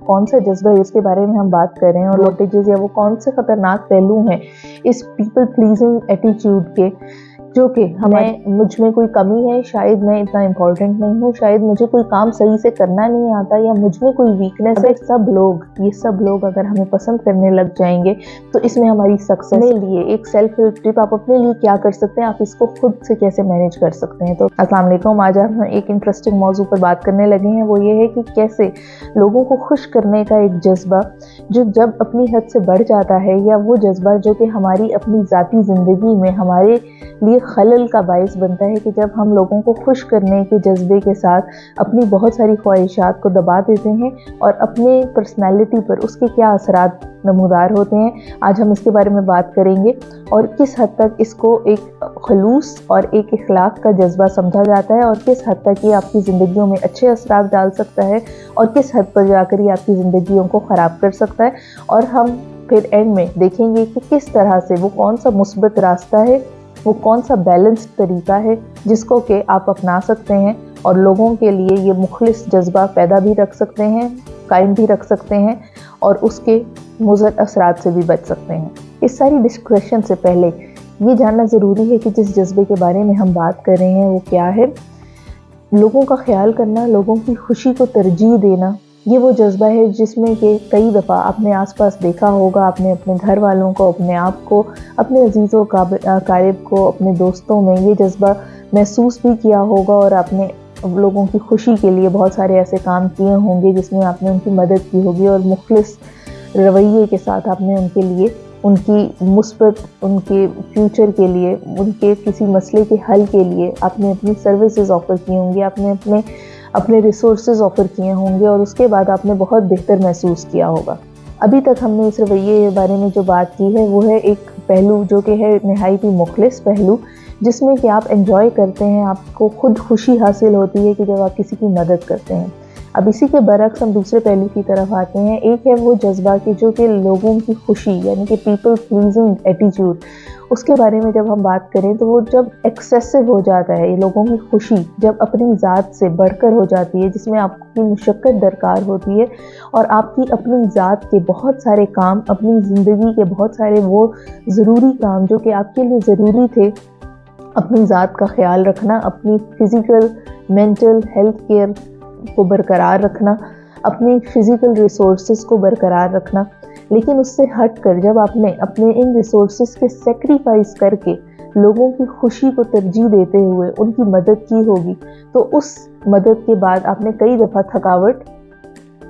कौन सा जज्बा है उसके बारे में हम बात कर रहे हैं, और ब्लॉकेजेस या वो कौन से खतरनाक पहलू हैं इस पीपल प्लीजिंग एटीट्यूड के, जो कि मुझ में कोई कमी है, शायद मैं इतना इम्पोर्टेंट नहीं हूँ, शायद मुझे कोई काम सही से करना नहीं आता, या मुझ में कोई वीकनेस है। ये सब लोग अगर हमें पसंद करने लग जाएंगे तो इसमें हमारी सक्सेस के लिए एक सेल्फ हेल्प टिप आप अपने लिए क्या कर सकते हैं, आप इसको खुद से कैसे मैनेज कर सकते हैं। तो अस्सलाम वालेकुम, आज हम एक इंटरेस्टिंग मौजू पर बात करने लगे हैं। वो ये है कि कैसे लोगों को खुश करने का एक जज्बा जो जब अपनी हद से बढ़ जाता है, या वो जज्बा जो कि हमारी अपनी ज़ाती ज़िंदगी में हमारे लिए खलल का बायस बनता है, कि जब हम लोगों को खुश करने के जज्बे के साथ अपनी बहुत सारी ख्वाहिशात को दबा देते हैं और अपने पर्सनैलिटी पर उसके क्या असरात नमूदार होते हैं। आज हम इसके बारे में बात करेंगे और किस हद तक इसको एक खलूस और एक इखलाक का जज्बा समझा जाता है, और किस हद तक ये आपकी ज़िंदगियों में अच्छे असरात डाल सकता है, और किस हद पर जाकर ये आपकी ज़िंदगियों को ख़राब कर सकता है। और हम फिर एंड में देखेंगे कि किस तरह से वो कौन सा मुस्बत रास्ता है, वो कौन सा बैलेंस्ड तरीका है जिसको कि आप अपना सकते हैं और लोगों के लिए ये मुखलिस जज्बा पैदा भी रख सकते हैं, कायम भी रख सकते हैं, और उसके मुज़र असरात से भी बच सकते हैं। इस सारी डिस्कशन से पहले ये जानना ज़रूरी है कि जिस जज्बे के बारे में हम बात कर रहे हैं वो क्या है। लोगों का ख्याल करना, लोगों की खुशी को तरजीह देना, ये वो जज्बा है जिसमें कि कई दफ़ा आपने आसपास देखा होगा, आपने अपने घर वालों को, अपने आप को, अपने अजीज़ों कारिब को, अपने दोस्तों में ये जज्बा महसूस भी किया होगा, और आपने लोगों की खुशी के लिए बहुत सारे ऐसे काम किए होंगे जिसमें आपने उनकी मदद की होगी, और मुखलिस रवैये के साथ आपने उनके लिए, उनकी मुस्बत, उनके फ्यूचर के लिए, उनके किसी मसले के हल के लिए आपने अपनी सर्विसेज ऑफ़र की होंगी, आपने अपने रिसोर्सेज ऑफ़र किए होंगे, और उसके बाद आपने बहुत बेहतर महसूस किया होगा। अभी तक हमने इस रवैये के बारे में जो बात की है वो है एक पहलू जो कि है नहायत ही मुखलिस पहलू, जिसमें कि आप एंजॉय करते हैं, आपको खुद खुशी हासिल होती है कि जब आप किसी की मदद करते हैं। अब इसी के बरक्स हम दूसरे पहलू की तरफ आते हैं। एक है वो जज्बा कि जो कि लोगों की खुशी, यानी कि पीपल प्लीजिंग एटीट्यूड, उसके बारे में जब हम बात करें तो वो जब एक्सेसिव हो जाता है, लोगों की खुशी जब अपनी ज़ात से बढ़कर हो जाती है, जिसमें आपकी मुशक्क़त दरकार होती है, और आपकी अपनी ज़ात के बहुत सारे काम, अपनी ज़िंदगी के बहुत सारे वो ज़रूरी काम जो कि आपके लिए ज़रूरी थे, अपनी ज़ात का ख्याल रखना, अपनी फ़िज़िकल मेंटल हेल्थ केयर को बरकरार रखना, अपनी फ़िज़िकल रिसोर्सेज को बरकरार रखना, लेकिन उससे हटकर जब आपने अपने इन रिसोर्सेज के सेक्रीफाइस करके लोगों की खुशी को तरजीह देते हुए उनकी मदद की होगी, तो उस मदद के बाद आपने कई दफ़ा थकावट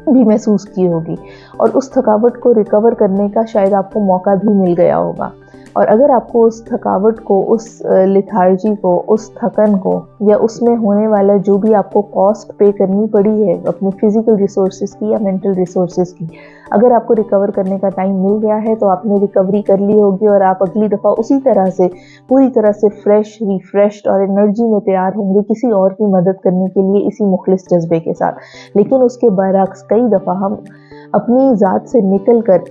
भी महसूस की होगी, और उस थकावट को रिकवर करने का शायद आपको मौका भी मिल गया होगा। और अगर आपको उस थकावट को, उस लेथार्जी को, उस थकन को, या उसमें होने वाला जो भी आपको कॉस्ट पे करनी पड़ी है अपनी फ़िज़िकल रिसोर्सेज की या मेंटल रिसोर्सेज की, अगर आपको रिकवर करने का टाइम मिल गया है तो आपने रिकवरी कर ली होगी, और आप अगली दफ़ा उसी तरह से पूरी तरह से फ्रेश, रिफ्रेश्ड और एनर्जी में तैयार होंगे किसी और की मदद करने के लिए, इसी मुखलिस जज्बे के साथ। लेकिन उसके बरअक्स कई दफ़ा हम अपनी ज़ात से निकल कर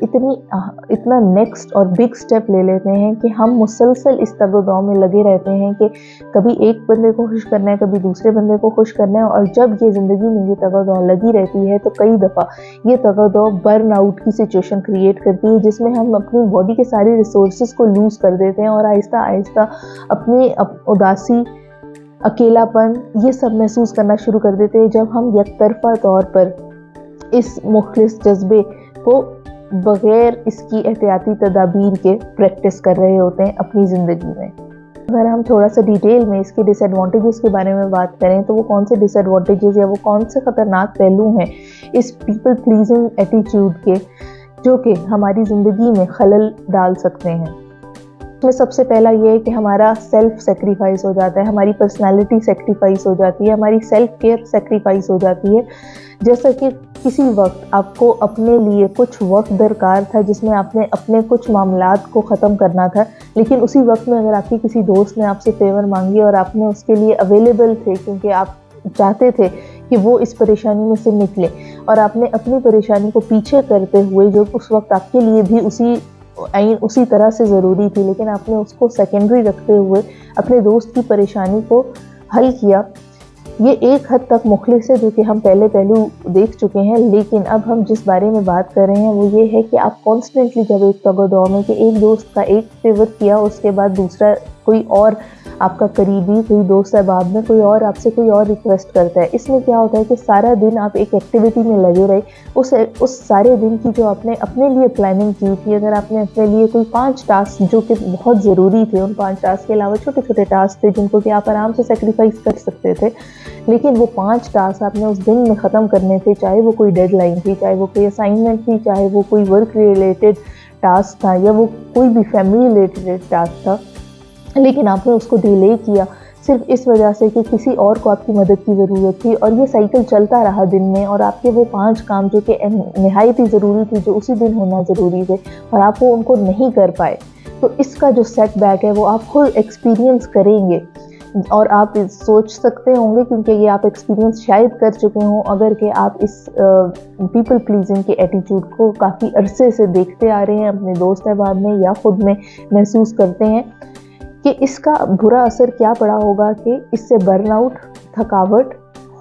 इतना नेक्स्ट और बिग स्टेप ले लेते हैं कि हम मुसलसल इस तगो-दौ में लगे रहते हैं कि कभी एक बंदे को खुश करना है, कभी दूसरे बंदे को खुश करना है, और जब ये ज़िंदगी में ये तगो-दौ लगी रहती है तो कई दफ़ा ये तगो-दौ बर्न आउट की सिचुएशन क्रिएट करती है, जिसमें हम अपनी बॉडी के सारे रिसोर्सेज को लूज़ कर देते हैं, और आहिस्ता आहिस्ता अपनी उदासी, अकेलापन, ये सब महसूस करना शुरू कर देते हैं, जब हम यकतरफा तौर पर इस मुखलिस जज्बे को बग़ैर इसकी एहतियाती तदाबीर के प्रैक्टिस कर रहे होते हैं अपनी ज़िंदगी में। अगर हम थोड़ा सा डिटेल में इसके डिसएडवांटेजेस के बारे में बात करें तो वो कौन से डिसएडवांटेजेस या वो कौन से ख़तरनाक पहलू हैं इस पीपल प्लीजिंग एटीट्यूड के, जो कि हमारी ज़िंदगी में खलल डाल सकते हैं। इसमें सबसे पहला ये है कि हमारा सेल्फ सेक्रीफाइस हो जाता है, हमारी पर्सनालिटी सेक्रीफाइस हो जाती है, हमारी सेल्फ केयर सेक्रीफाइस हो जाती है। जैसा कि किसी वक्त आपको अपने लिए कुछ वक्त दरकार था जिसमें आपने अपने कुछ मामलात को ख़त्म करना था, लेकिन उसी वक्त में अगर आपके किसी दोस्त ने आपसे फेवर मांगी और आपने उसके लिए अवेलेबल थे, क्योंकि आप चाहते थे कि वो इस परेशानी में से निकले, और आपने अपनी परेशानी को पीछे करते हुए, जो उस वक्त आपके लिए भी उसी तरह से ज़रूरी थी, लेकिन आपने उसको सेकेंडरी रखते हुए अपने दोस्त की परेशानी को हल किया, ये एक हद तक मुखलिस है, जो कि हम पहले पहलू देख चुके हैं। लेकिन अब हम जिस बारे में बात कर रहे हैं वो ये है कि आप कॉन्स्टेंटली जब एक टग ऑफ वॉर में कि एक दोस्त का एक फेवर किया, उसके बाद दूसरा कोई और आपका करीबी कोई दोस्त अहबाब में कोई और आपसे कोई और रिक्वेस्ट करता है, इसमें क्या होता है कि सारा दिन आप एक एक्टिविटी में लगे रहे। उस सारे दिन की जो आपने अपने लिए प्लानिंग की थी, अगर आपने अपने लिए कोई 5 टास्क जो कि बहुत ज़रूरी थे, उन 5 टास्क के अलावा छोटे छोटे टास्क थे जिनको कि आप आराम से सेक्रीफाइस कर सकते थे, लेकिन वो 5 टास्क आपने उस दिन में ख़त्म करने थे, चाहे वो कोई डेडलाइन थी, चाहे वो कोई असाइनमेंट थी, चाहे वो कोई वर्क रिलेटेड टास्क था, या वो कोई भी फैमिली रिलेटेड टास्क था, लेकिन आपने उसको डिले किया सिर्फ इस वजह से कि किसी और को आपकी मदद की ज़रूरत थी। और ये साइकिल चलता रहा दिन में, और आपके वो 5 काम जो कि निहायत ही ज़रूरी थी, जो उसी दिन होना ज़रूरी थे, और आप वो उनको नहीं कर पाए, तो इसका जो सेटबैक है वो आप खुद एक्सपीरियंस करेंगे। और आप सोच सकते होंगे, क्योंकि ये आप एक्सपीरियंस शायद कर चुके हों, अगर कि आप इस पीपल प्लीजिंग के एटीट्यूड को काफ़ी अरसे से देखते आ रहे हैं, अपने दोस्त अहबाब में या खुद में महसूस करते हैं कि इसका बुरा असर क्या पड़ा होगा, कि इससे बर्नआउट, थकावट,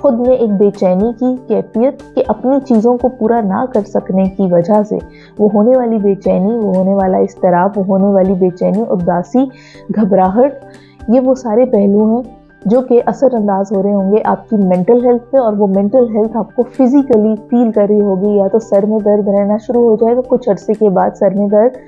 खुद में एक बेचैनी की कैफियत कि अपनी चीज़ों को पूरा ना कर सकने की वजह से वो होने वाली बेचैनी, वो होने वाला इज़्तिराब, वो होने वाली बेचैनी, उदासी, घबराहट, ये वो सारे पहलू हैं जो कि असरअंदाज हो रहे होंगे आपकी मेंटल हेल्थ पे। और वो मेंटल हेल्थ आपको फिजिकली फील कर रही होगी, या तो सर में दर्द रहना शुरू हो जाएगा कुछ अरसे के बाद, सर में दर्द,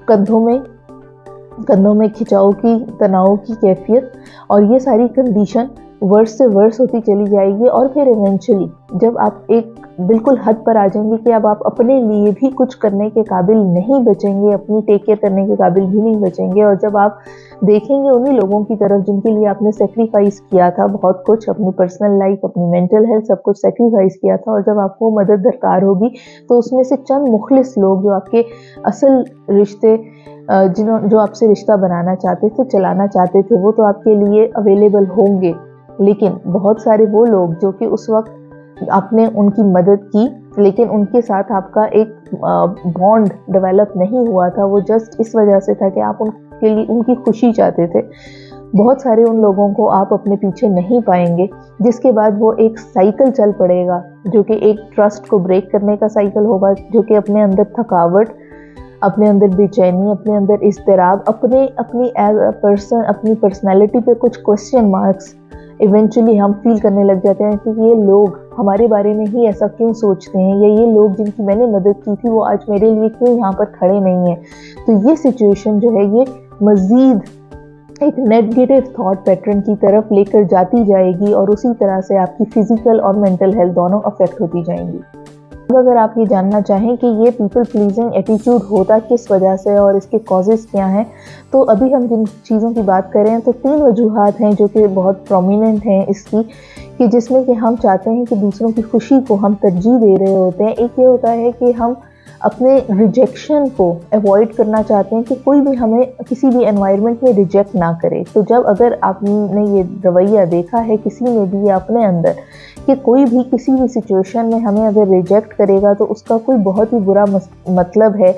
कंधों में खिंचाव की, तनाव की कैफियत, और ये सारी कंडीशन वर्स से वर्स होती चली जाएगी। और फिर इवेंचुअली जब आप एक बिल्कुल हद पर आ जाएंगे कि अब आप अपने लिए भी कुछ करने के काबिल नहीं बचेंगे, अपनी टेक केयर करने के काबिल भी नहीं बचेंगे, और जब आप देखेंगे उन्हीं लोगों की तरफ जिनके लिए आपने सेक्रीफाइस किया था बहुत कुछ, अपनी पर्सनल लाइफ, अपनी मेंटल हेल्थ, सब कुछ सेक्रीफाइस किया था, और जब आपको मदद दरकार होगी तो उसमें से चंद मुखलिस लोग जो आपके असल रिश्ते जो आपसे रिश्ता बनाना चाहते थे, चलाना चाहते थे, वो तो आपके लिए अवेलेबल होंगे। लेकिन बहुत सारे वो लोग जो कि उस वक्त आपने उनकी मदद की, लेकिन उनके साथ आपका एक बॉन्ड डेवलप नहीं हुआ था, वो जस्ट इस वजह से था कि आप उनके लिए उनकी खुशी चाहते थे। बहुत सारे उन लोगों को आप अपने पीछे नहीं पाएंगे, जिसके बाद वो एक साइकिल चल पड़ेगा जो कि एक ट्रस्ट को ब्रेक करने का साइकिल होगा, जो कि अपने अंदर थकावट, अपने अंदर बेचैनी, अपने अंदर इज़्तिराब, अपनी एज अ पर्सन, अपनी पर्सनैलिटी पे कुछ क्वेश्चन मार्क्स इवेंचुअली हम फील करने लग जाते हैं कि ये लोग हमारे बारे में ही ऐसा क्यों सोचते हैं, या ये लोग जिनकी मैंने मदद की थी वो आज मेरे लिए क्यों यहाँ पर खड़े नहीं हैं। तो ये सिचुएशन जो है ये मज़ीद एक नेगेटिव थॉट पैटर्न की तरफ लेकर जाती जाएगी, और उसी तरह से आपकी फिजिकल और मेंटल हेल्थ दोनों अफेक्ट होती जाएंगी। अगर आप ये जानना चाहें कि ये पीपल प्लीजिंग एटीट्यूड होता किस वजह से और इसके कॉजेज़ क्या हैं, तो अभी हम जिन चीज़ों की बात करें तो 3 वजूहात हैं जो कि बहुत प्रोमिनेंट हैं इसकी, कि जिसमें कि हम चाहते हैं कि दूसरों की खुशी को हम तरजीह दे रहे होते हैं। एक ये होता है कि हम अपने रिजेक्शन को अवॉइड करना चाहते हैं कि कोई भी हमें किसी भी एनवायरनमेंट में रिजेक्ट ना करे। तो जब अगर आपने ये रवैया देखा है किसी में भी या अपने अंदर कि कोई भी किसी भी सिचुएशन में हमें अगर रिजेक्ट करेगा तो उसका कोई बहुत ही बुरा मतलब है,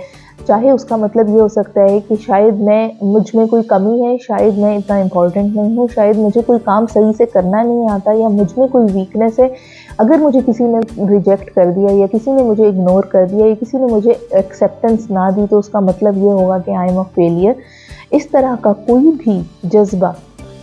चाहे उसका मतलब ये हो सकता है कि शायद मुझ में कोई कमी है, शायद मैं इतना इम्पोर्टेंट नहीं हूँ, शायद मुझे कोई काम सही से करना नहीं आता, या मुझ में कोई वीकनेस है। अगर मुझे किसी ने रिजेक्ट कर दिया, या किसी ने मुझे इग्नोर कर दिया, या किसी ने मुझे एक्सेप्टेंस ना दी, तो उसका मतलब ये होगा कि आई एम अ फेलियर। इस तरह का कोई भी जज्बा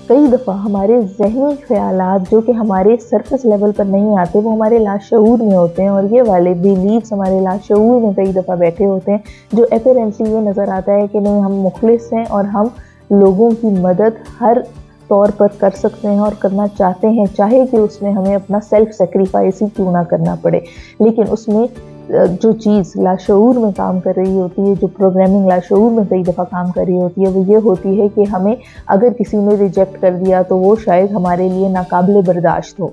कई दफ़ा हमारे ज़हनी ख़यालात जो कि हमारे सरफेस लेवल पर नहीं आते, वो हमारे लाशऊर में होते हैं, और ये वाले बिलीव्स हमारे लाशऊर में कई दफ़ा बैठे होते हैं, जो अपेरेंटली ये नज़र आता है कि नहीं हम मुखलिस हैं और हम लोगों की मदद हर तौर पर कर सकते हैं और करना चाहते हैं, चाहे कि उसमें हमें अपना सेल्फ सेक्रीफाइस ही क्यों ना करना पड़े। लेकिन उसमें जो चीज़ लाशऊर में काम कर रही होती है, जो प्रोग्रामिंग लाशऊर में कई दफ़ा काम कर रही होती है, वो ये होती है कि हमें अगर किसी ने रिजेक्ट कर दिया तो वो शायद हमारे लिए नाकाबिले बर्दाश्त हो।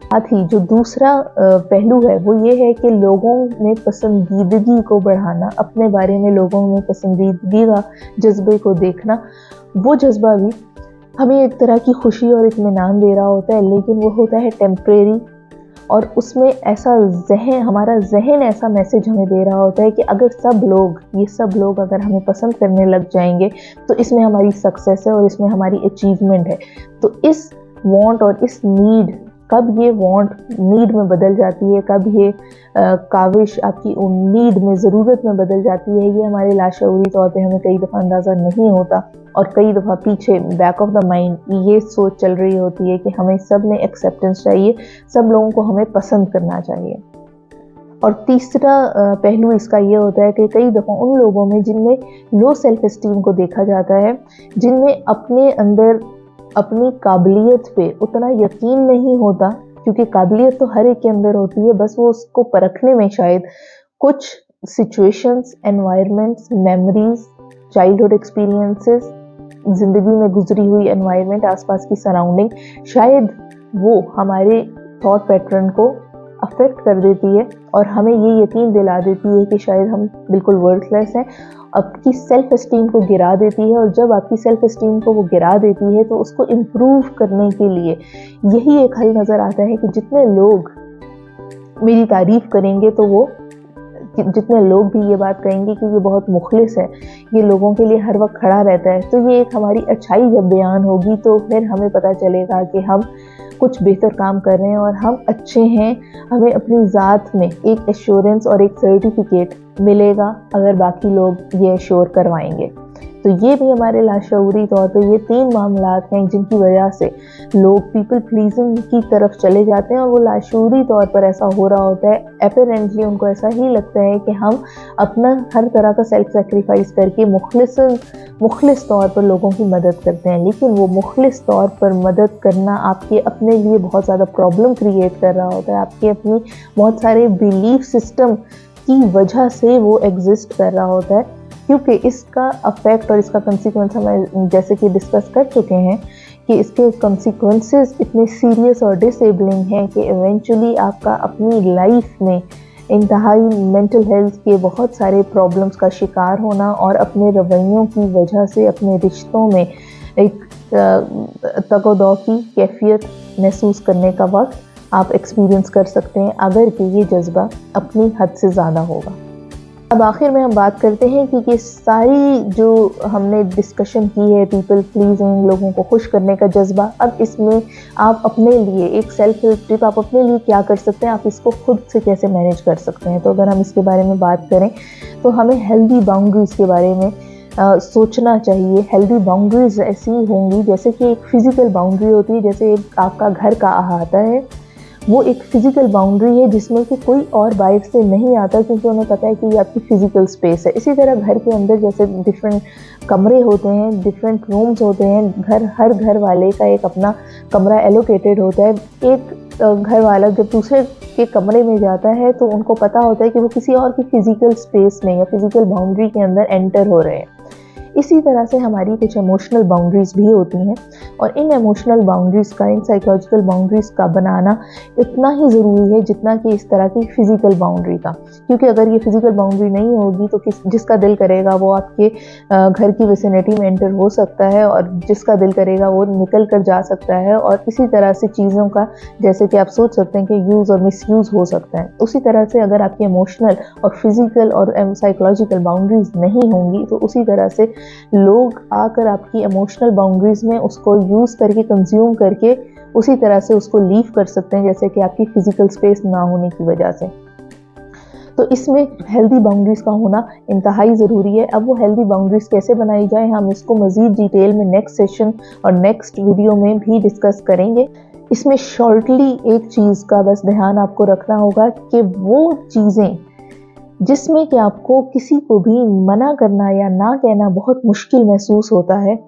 साथ ही जो दूसरा पहलू है वो ये है कि लोगों में पसंदीदगी को बढ़ाना, अपने बारे में लोगों में पसंदीदगी का जज्बे को देखना, वो जज्बा भी हमें एक तरह की खुशी और इत्मीनान दे रहा होता है, लेकिन वो होता है टेम्परेरी, और उसमें ऐसा हमारा जहन ऐसा मैसेज हमें दे रहा होता है कि अगर ये सब लोग अगर हमें पसंद करने लग जाएंगे तो इसमें हमारी सक्सेस है और इसमें हमारी अचीवमेंट है। तो इस वांट और इस नीड, कब ये वांट नीड में बदल जाती है, कब ये काविश आपकी नीड में, ज़रूरत में बदल जाती है, ये हमारे लाशऊरी तौर पे हमें कई दफ़ा अंदाज़ा नहीं होता। और कई दफ़ा पीछे बैक ऑफ द माइंड ये सोच चल रही होती है कि हमें सब में एक्सेप्टेंस चाहिए, सब लोगों को हमें पसंद करना चाहिए। और तीसरा पहलू इसका ये होता है कि कई दफ़ा उन लोगों में जिनमें लो सेल्फ एस्टीम को देखा जाता है, जिनमें अपने अंदर अपनी काबिलियत पे उतना यकीन नहीं होता, क्योंकि काबिलियत तो हर एक के अंदर होती है, बस वो उसको परखने में शायद कुछ situations, environments, memories, childhood experiences, ज़िंदगी में गुजरी हुई एनवायरनमेंट, आसपास की सराउंडिंग, शायद वो हमारे थॉट पैटर्न को अफेक्ट कर देती है और हमें ये यकीन दिला देती है कि शायद हम बिल्कुल वर्थलेस हैं, आपकी सेल्फ एस्टीम को गिरा देती है। और जब आपकी सेल्फ एस्टीम को वो गिरा देती है तो उसको इम्प्रूव करने के लिए यही एक हल नज़र आता है कि जितने लोग मेरी तारीफ़ करेंगे, तो वो जितने लोग भी ये बात कहेंगे कि ये बहुत मुखलिस है, ये लोगों के लिए हर वक्त खड़ा रहता है, तो ये एक हमारी अच्छाई जब बयान होगी तो फिर हमें पता चलेगा कि हम कुछ बेहतर काम कर रहे हैं और हम अच्छे हैं। हमें अपनी ज़ात में एक एश्योरेंस और एक सर्टिफिकेट मिलेगा अगर बाकी लोग ये एश्योर करवाएंगे। तो ये भी हमारे लाशऊरी तौर पे ये 3 मामलात हैं जिनकी वजह से लोग पीपल प्लीजिंग की तरफ चले जाते हैं, और वो लाशऊरी तौर पर ऐसा हो रहा होता है। एपरेंटली उनको ऐसा ही लगता है कि हम अपना हर तरह का सेल्फ सेक्रीफाइस करके मुखलिस तौर पर लोगों की मदद करते हैं, लेकिन वो मुखलिस तौर पर मदद करना आपके अपने लिए बहुत ज़्यादा प्रॉब्लम क्रिएट कर रहा होता है। आपके अपनी बहुत सारे बिलीफ सिस्टम की वजह से वो एग्जिस्ट कर रहा होता है, क्योंकि इसका अफेक्ट और इसका कंसिक्वेंस हम जैसे कि डिस्कस कर चुके हैं कि इसके कंसिक्वेंसेस इतने सीरियस और डिसेबलिंग हैं कि इवेंचुअली आपका अपनी लाइफ में इंतहाई मेंटल हेल्थ के बहुत सारे प्रॉब्लम्स का शिकार होना और अपने रवैयों की वजह से अपने रिश्तों में एक तको-दो की कैफियत महसूस करने का वक्त आप एक्सपीरियंस कर सकते हैं, अगर कि ये जज्बा अपनी हद से ज़्यादा होगा। अब आखिर में हम बात करते हैं कि ये सारी जो हमने डिस्कशन की है, पीपल प्लीजिंग, लोगों को खुश करने का जज्बा, अब इसमें आप अपने लिए एक सेल्फ हेल्प टिप आप अपने लिए क्या कर सकते हैं, आप इसको खुद से कैसे मैनेज कर सकते हैं। तो अगर हम इसके बारे में बात करें तो हमें हेल्दी बाउंड्रीज़ के बारे में सोचना चाहिए। हेल्दी बाउंड्रीज़ ऐसी होंगी जैसे कि एक फ़िज़िकल बाउंड्री होती है, जैसे आपका घर का अहाता है, वो एक फ़िज़िकल बाउंड्री है जिसमें कि कोई और बाहर से नहीं आता, क्योंकि उन्हें पता है कि ये आपकी फ़िज़िकल स्पेस है। इसी तरह घर के अंदर जैसे डिफरेंट कमरे होते हैं, डिफरेंट रूम्स होते हैं, हर घर वाले का एक अपना कमरा एलोकेटेड होता है। एक घर वाला जब दूसरे के कमरे में जाता है तो उनको पता होता है कि वो किसी और की फ़िज़िकल स्पेस में या फ़िज़िकल बाउंड्री के अंदर एंटर हो रहे हैं। इसी तरह से हमारी कुछ इमोशनल बाउंड्रीज़ भी होती हैं, और इन इमोशनल बाउंड्रीज़ का, इन साइकोलॉजिकल बाउंड्रीज़ का बनाना इतना ही ज़रूरी है जितना कि इस तरह की फ़िज़िकल बाउंड्री का। क्योंकि अगर ये फ़िज़िकल बाउंड्री नहीं होगी तो जिसका दिल करेगा वो आपके घर की विसिनिटी में एंटर हो सकता है, और जिसका दिल करेगा वो निकल कर जा सकता है। और इसी तरह से चीज़ों का, जैसे कि आप सोच सकते हैं कि यूज़ और मिसयूज़ हो सकता है, उसी तरह से अगर आपकी इमोशनल और फिज़िकल और साइकोलॉजिकल बाउंड्रीज़ नहीं होंगी तो उसी तरह से लोग आकर आपकी इमोशनल बाउंड्रीज़ में उसको यूज़ करके, कंज्यूम करके उसी तरह से उसको लीव कर सकते हैं, जैसे कि आपकी फ़िज़िकल स्पेस ना होने की वजह से। तो इसमें हेल्दी बाउंड्रीज़ का होना इंतहाई ज़रूरी है। अब वो हेल्दी बाउंड्रीज़ कैसे बनाई जाए, हम इसको मज़ीद डिटेल में नेक्स्ट सेशन और नेक्स्ट वीडियो में भी डिस्कस करेंगे। इसमें शॉर्टली एक चीज़ का बस ध्यान आपको रखना होगा कि वो चीज़ें जिसमें कि आपको किसी को भी मना करना या ना कहना बहुत मुश्किल महसूस होता है,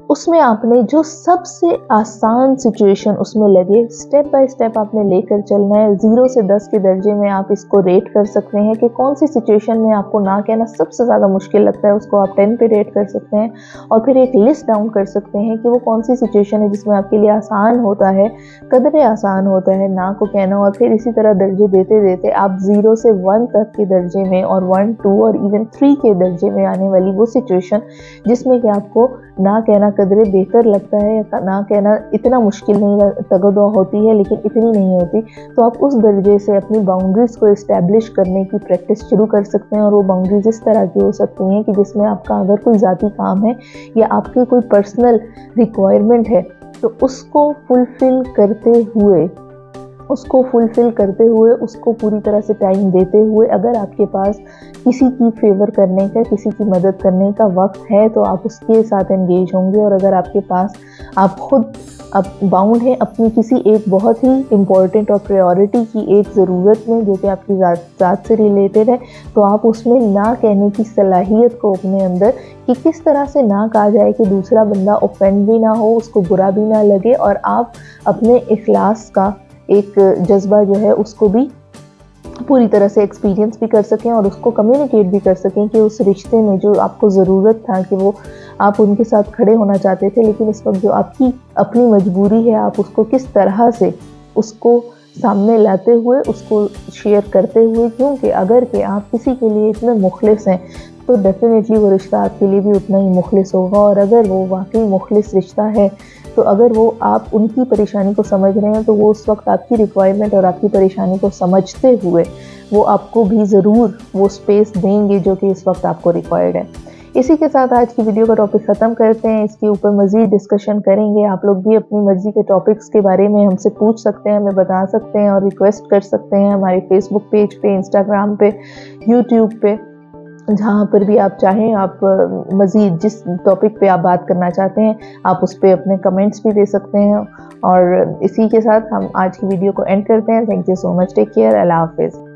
उसमें आपने जो सबसे आसान सिचुएशन उसमें लगे, स्टेप बाय स्टेप आपने लेकर चलना है। 0 से 10 के दर्जे में आप इसको रेट कर सकते हैं कि कौन सी सिचुएशन में आपको ना कहना सबसे ज़्यादा मुश्किल लगता है, उसको आप 10 पे रेट कर सकते हैं। और फिर एक लिस्ट डाउन कर सकते हैं कि वो कौन सी सिचुएशन है जिसमें आपके लिए आसान होता है, कदरे आसान होता है ना को कहना। और फिर इसी तरह दर्जे देते देते आप 0 से 1 तक के दर्जे में, और 1, 2 और इवन 3 के दर्जे में आने वाली वो सिचुएशन जिसमें कि आपको ना कहना कदरे बेहतर लगता है, या ना कहना इतना मुश्किल नहीं, तगदो होती है लेकिन इतनी नहीं होती, तो आप उस दर्जे से अपनी बाउंड्रीज़ को इस्टेब्लिश करने की प्रैक्टिस शुरू कर सकते हैं। और वो बाउंड्रीज इस तरह की हो सकती हैं कि जिसमें आपका अगर कोई ज़ाती काम है या आपकी कोई पर्सनल रिक्वायरमेंट है तो उसको फुलफिल करते हुए उसको पूरी तरह से टाइम देते हुए अगर आपके पास किसी की फेवर करने का, किसी की मदद करने का वक्त है तो आप उसके साथ एंगेज होंगे। और अगर आपके पास आप खुद बाउंड है अपनी किसी एक बहुत ही इम्पॉर्टेंट और प्रायोरिटी की एक ज़रूरत में जो कि आपकी ज़ात से रिलेटेड है, तो आप उसमें ना कहने की सलाहियत को अपने अंदर, कि किस तरह से ना कहा जाए कि दूसरा बंदा ऑफेंड भी ना हो, उसको बुरा भी ना लगे, और आप अपने इखलास का एक जज्बा जो है उसको भी पूरी तरह से एक्सपीरियंस भी कर सकें और उसको कम्युनिकेट भी कर सकें कि उस रिश्ते में जो आपको ज़रूरत था कि वो आप उनके साथ खड़े होना चाहते थे, लेकिन इस वक्त जो आपकी अपनी मजबूरी है आप उसको किस तरह से उसको सामने लाते हुए उसको शेयर करते हुए, क्योंकि अगर कि आप किसी के लिए इतने मुखलिस हैं तो डेफिनेटली वो रिश्ता आपके लिए भी उतना ही मुखलिस होगा। और अगर वो वाकई मुखलिस रिश्ता है तो अगर वो आप उनकी परेशानी को समझ रहे हैं तो वो उस वक्त आपकी रिक्वायरमेंट और आपकी परेशानी को समझते हुए वो आपको भी ज़रूर वो स्पेस देंगे जो कि इस वक्त आपको रिक्वायर्ड है। इसी के साथ आज की वीडियो का टॉपिक ख़त्म करते हैं। इसके ऊपर मज़ीद डिस्कशन करेंगे। आप लोग भी अपनी मर्ज़ी के टॉपिक्स के बारे में हमसे पूछ सकते हैं, हमें बता सकते हैं और रिक्वेस्ट कर सकते हैं हमारे फेसबुक पेज पे, इंस्टाग्राम पे, यूट्यूब पे, जहाँ पर भी आप चाहें। आप मज़ीद जिस टॉपिक पे आप बात करना चाहते हैं आप उस पर अपने कमेंट्स भी दे सकते हैं। और इसी के साथ हम आज की वीडियो को एंड करते हैं। Thank you so much, take care, अल्लाह हाफिज़।